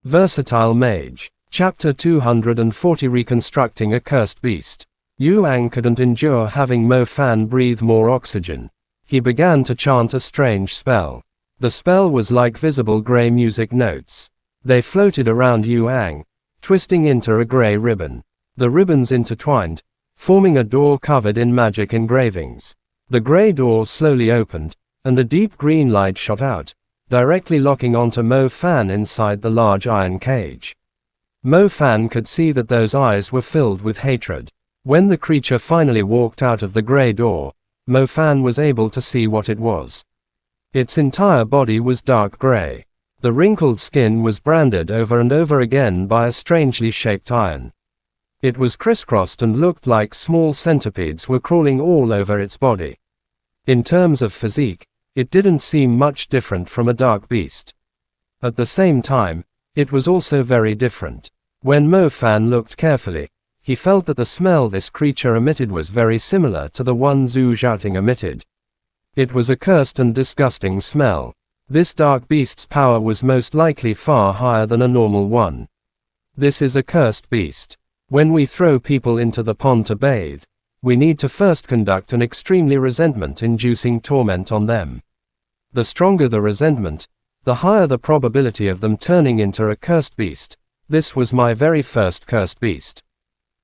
Versatile Mage. Chapter 240 Reconstructing a Cursed Beast. Yuang couldn't endure having Mo Fan breathe more oxygen. He began to chant a strange spell. The spell was like visible gray music notes. They floated around Yuang, twisting into a gray ribbon. The ribbons intertwined, forming a door covered in magic engravings. The gray door slowly opened, and a deep green light shot out, directly locking onto Mo Fan inside the large iron cage. Mo Fan could see that those eyes were filled with hatred. When the creature finally walked out of the gray door, Mo Fan was able to see what it was. Its entire body was dark gray. The wrinkled skin was branded over and over again by a strangely shaped iron. It was crisscrossed and looked like small centipedes were crawling all over its body. In terms of physique, it didn't seem much different from a dark beast. At the same time, it was also very different. When Mo Fan looked carefully, he felt that the smell this creature emitted was very similar to the one Zhu Zhaoting emitted. It was a cursed and disgusting smell. This dark beast's power was most likely far higher than a normal one. This is a cursed beast. When we throw people into the pond to bathe, we need to first conduct an extremely resentment-inducing torment on them. The stronger the resentment, the higher the probability of them turning into a cursed beast. This was my very first cursed beast.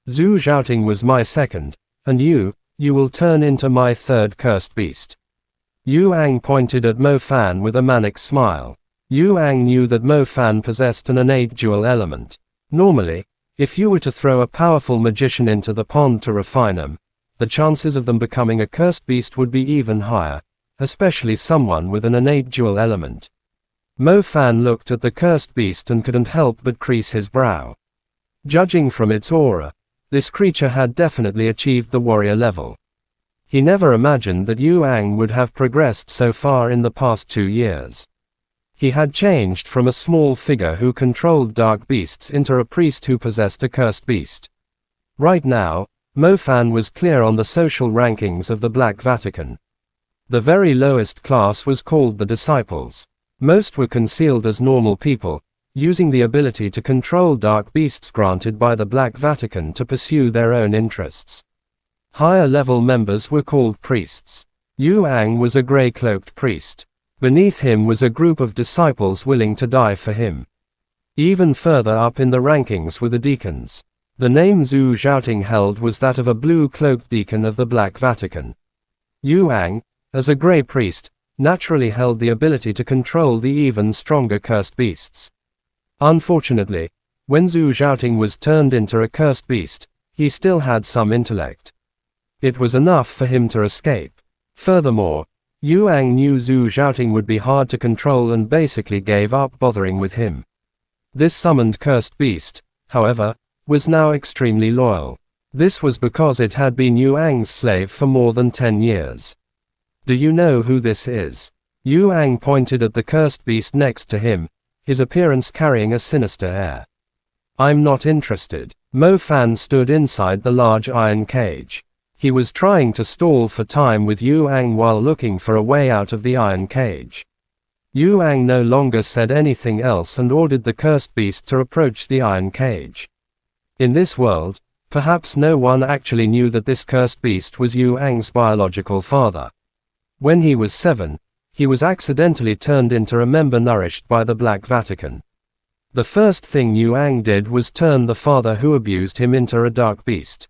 Zhu Zhaoting was my second, and you will turn into my third cursed beast. Yuang pointed at Mo Fan with a manic smile. Yuang knew that Mo Fan possessed an innate dual element. Normally, if you were to throw a powerful magician into the pond to refine them, the chances of them becoming a cursed beast would be even higher, especially someone with an innate dual element. Mo Fan looked at the cursed beast and couldn't help but crease his brow. Judging from its aura, this creature had definitely achieved the warrior level. He never imagined that Yuang would have progressed so far in the past 2 years. He had changed from a small figure who controlled dark beasts into a priest who possessed a cursed beast. Right now, Mo Fan was clear on the social rankings of the Black Vatican. The very lowest class was called the Disciples. Most were concealed as normal people, using the ability to control dark beasts granted by the Black Vatican to pursue their own interests. Higher-level members were called priests. Yuang was a gray-cloaked priest. Beneath him was a group of disciples willing to die for him. Even further up in the rankings were the deacons. The name Zhu Zhaoting held was that of a blue-cloaked deacon of the Black Vatican. Yuang, as a gray priest, naturally held the ability to control the even stronger cursed beasts. Unfortunately, when Zhu Zhaoting was turned into a cursed beast, he still had some intellect. It was enough for him to escape. Furthermore, Yuang knew Zhu Zhaoting would be hard to control and basically gave up bothering with him. This summoned cursed beast, however, was now extremely loyal. This was because it had been Yuang's slave for more than 10 years. Do you know who this is? Yuang pointed at the cursed beast next to him, his appearance carrying a sinister air. I'm not interested. Mo Fan stood inside the large iron cage. He was trying to stall for time with Yuang while looking for a way out of the iron cage. Yuang no longer said anything else and ordered the cursed beast to approach the iron cage. In this world, perhaps no one actually knew that this cursed beast was Yuang's biological father. When he was 7, he was accidentally turned into a member nourished by the Black Vatican. The first thing Yuang did was turn the father who abused him into a dark beast.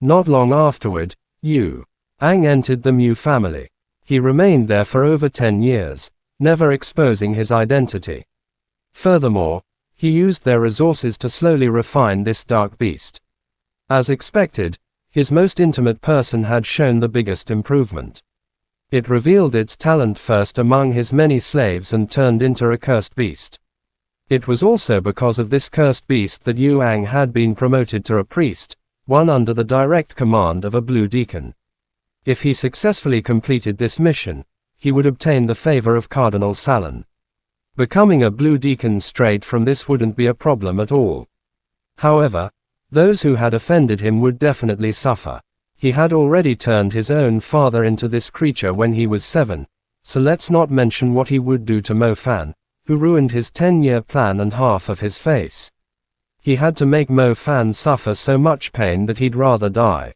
Not long afterward, Yuang entered the Mu family. He remained there for over 10 years, never exposing his identity. Furthermore, he used their resources to slowly refine this dark beast. As expected, his most intimate person had shown the biggest improvement. It revealed its talent first among his many slaves and turned into a cursed beast. It was also because of this cursed beast that Yuang had been promoted to a priest, one under the direct command of a blue deacon. If he successfully completed this mission, he would obtain the favor of Cardinal Salon. Becoming a blue deacon straight from this wouldn't be a problem at all. However, those who had offended him would definitely suffer. He had already turned his own father into this creature when he was 7, so let's not mention what he would do to Mo Fan, who ruined his 10-year plan and half of his face. He had to make Mo Fan suffer so much pain that he'd rather die.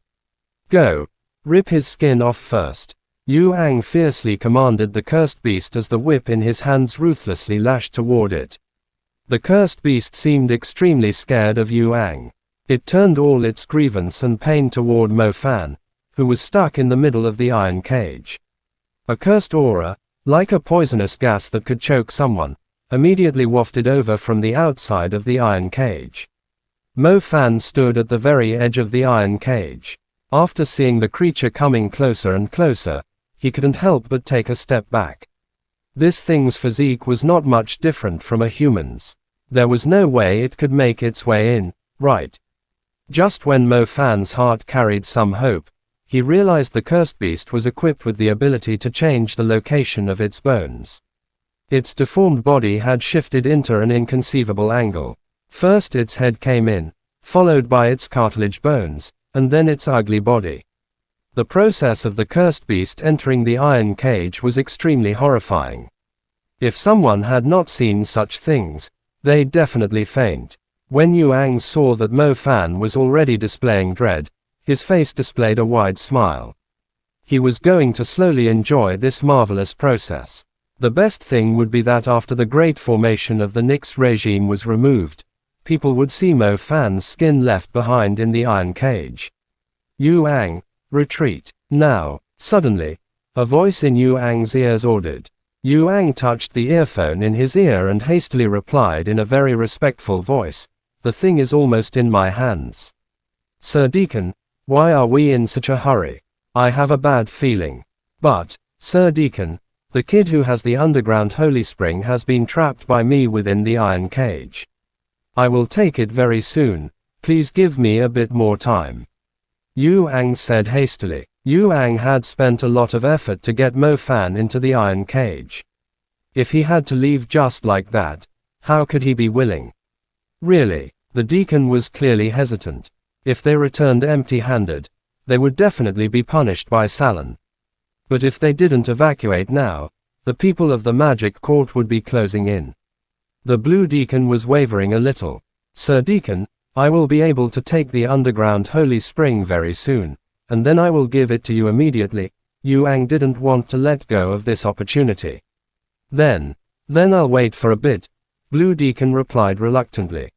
Go. Rip his skin off first. Yu Ang fiercely commanded the cursed beast as the whip in his hands ruthlessly lashed toward it. The cursed beast seemed extremely scared of Yu Ang. It turned all its grievance and pain toward Mo Fan, who was stuck in the middle of the iron cage. A cursed aura, like a poisonous gas that could choke someone, immediately wafted over from the outside of the iron cage. Mo Fan stood at the very edge of the iron cage. After seeing the creature coming closer and closer, he couldn't help but take a step back. This thing's physique was not much different from a human's. There was no way it could make its way in, right? Just when Mo Fan's heart carried some hope, he realized the cursed beast was equipped with the ability to change the location of its bones. Its deformed body had shifted into an inconceivable angle. First its head came in, followed by its cartilage bones, and then its ugly body. The process of the cursed beast entering the iron cage was extremely horrifying. If someone had not seen such things, they'd definitely faint. When Yu Ang saw that Mo Fan was already displaying dread, his face displayed a wide smile. He was going to slowly enjoy this marvelous process. The best thing would be that after the great formation of the Nix regime was removed, people would see Mo Fan's skin left behind in the iron cage. Yu Ang, retreat, now. Suddenly, a voice in Yu Ang's ears ordered. Yu Ang touched the earphone in his ear and hastily replied in a very respectful voice, "The thing is almost in my hands." "Sir Deacon, why are we in such a hurry? I have a bad feeling." "But, Sir Deacon, the kid who has the underground holy spring has been trapped by me within the iron cage. I will take it very soon, please give me a bit more time," Yu Ang said hastily. Yu Ang had spent a lot of effort to get Mo Fan into the iron cage. If he had to leave just like that, how could he be willing? Really, the deacon was clearly hesitant. If they returned empty-handed, they would definitely be punished by Salon. But if they didn't evacuate now, the people of the magic court would be closing in. The blue deacon was wavering a little. "Sir Deacon, I will be able to take the underground holy spring very soon, and then I will give it to you immediately." Yu Ang didn't want to let go of this opportunity. Then I'll wait for a bit," Blue Deacon replied reluctantly.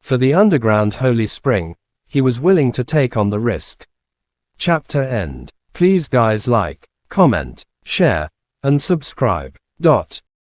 For the underground holy spring, he was willing to take on the risk. Chapter end. Please guys like, comment, share, and subscribe.